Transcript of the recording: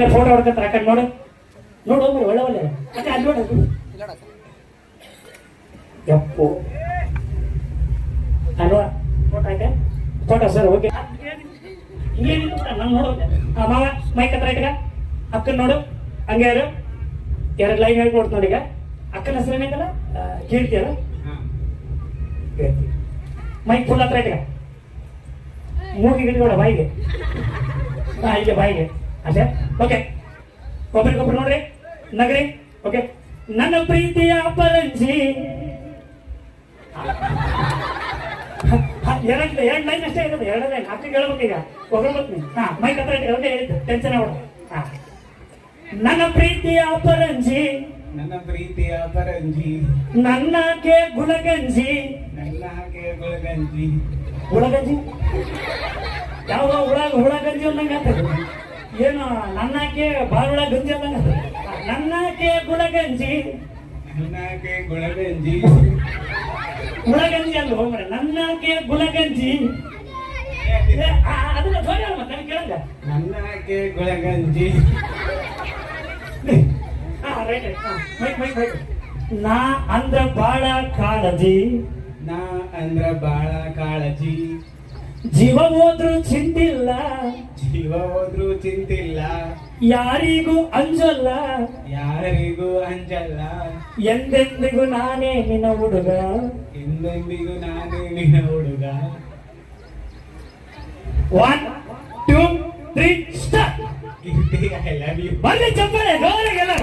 photo ಹೊಡ್ಕಂತ ಆ ಕಡೆ ನೋಡು ನೋಡು ಒಳ್ಳೆ ಒಳ್ಳೆ ಅದೇ ಅಲ್ಲಿ ನೋಡು ಯಪ್ಪು ಅಲ್ವಾ ಫೋಟೋ ಆಯ್ತಾ ಫೋಟೋ ಸರ್ ಓಕೆ ಹಿಂಗೇನಿಲ್ಲ ನಾನು ನೋಡು ಮಾವ ಮೈಕ್ ಹತ್ರ ಇಟ್ಕ ಅಕ್ಕನ ನೋಡು ಹಂಗೆ ಯಾರು ಎರಡು ಲೈನ್ ಹೇಳ್ಕೊಡ್ತು ನೋಡಿ ಈಗ ಅಕ್ಕನ ಹೆಸರು ಏನೈತಲ್ಲ ಕೇಳ್ತೀಯಲ್ಲ ಮೈಕ್ ಫುಲ್ ಹತ್ರ ಇಟ್ಕ ಮೂಗಿಗೆ ಹಿಡಿಯೋಣ ಬಾಯಿಗೆ ಹೀಗೆ ಬಾಯಿಗೆ ಅಷ್ಟೇ ಓಕೆ ಒಬ್ಬರಿಗೊಬ್ರು ನೋಡ್ರಿ ನಗರಿ ಓಕೆ ನನ್ನ ಪ್ರೀತಿಯ ಅಪರಂಜಿ ಎರಡು ಲೈನ್ ಅಷ್ಟೇ ಇರೋದು ಎರಡು ಲೈನ್ ಅಕ್ಕ ಹೇಳ್ಬೇಕು ಈಗ ಹೋಗ್ಬೇಕು ನೀನು ಮೈಕ್ ಹತ್ರ ಇಟ್ಟೆ ಹೇಳಿದ್ದು ಟೆನ್ಷನ್ ಆಗೋಣ ನನ್ನ ಪ್ರೀತಿಯ ಅಪರಂಜಿ ನನ್ನ ಪ್ರೀತಿಯ ಅಪರಂಜಿ ನನ್ನಕ್ಕೆ ಗುಳಗಂಜಿ ನನ್ನಕ್ಕೆ ಗುಳಗಂಜಿ ಹುಳಗಂಜಿ ಯಾವ ಹುಳಗಂಜಿ ಅಂದಂಗ ಏನು ನನ್ನಕ್ಕೆ ಬಾಳುಳ ಗಂಜಿ ಅಂದಂಗ ನನ್ನಕ್ಕೆ ಗುಳಗಂಜಿ ನನ್ನಕ್ಕೆ ಗುಳಗಂಜಿ ಗುಳಗಂಜಿ ಅಲ್ಲ ಹೋಗ್ರೆ ನನ್ನಕ್ಕೆ ಗುಳಗಂಜಿ ಅದನ್ನ ಜೋಡಿ ಅಲ್ಲ ಮತ್ತೆ ಕೇಳಂಗ ನನ್ನಕ್ಕೆ ಗುಳಗಂಜಿ ನಾ ಅಂದ್ರ ಬಾಳ ಕಾಳಜಿ ನಾ ಅಂದ್ರ ಬಾಳ ಕಾಳಜಿ ಜೀವ ಹೋದ್ರು ಚಿಂತಿಲ್ಲ ಜೀವ ಹೋದ್ರು ಚಿಂತಿಲ್ಲ ಯಾರಿಗೂ ಅಂಜಲ್ಲ ಯಾರಿಗೂ ಅಂಜಲ್ಲ ಎಂದೆಂದಿಗೂ ನಾನೇ ನಿನ್ನ ಹುಡುಗ ಎಂದೆಂದಿಗೂ ನಾನೇ ನಿನ್ನ ಹುಡುಗ 1 2 3 ಸ್ಟಾರ್ಟ್ ಐ ಲವ್ ಯು ಬರ್ಲಿ ಚಪ್ಪಳೆ ಜೋರಾಗೆಲ್ಲ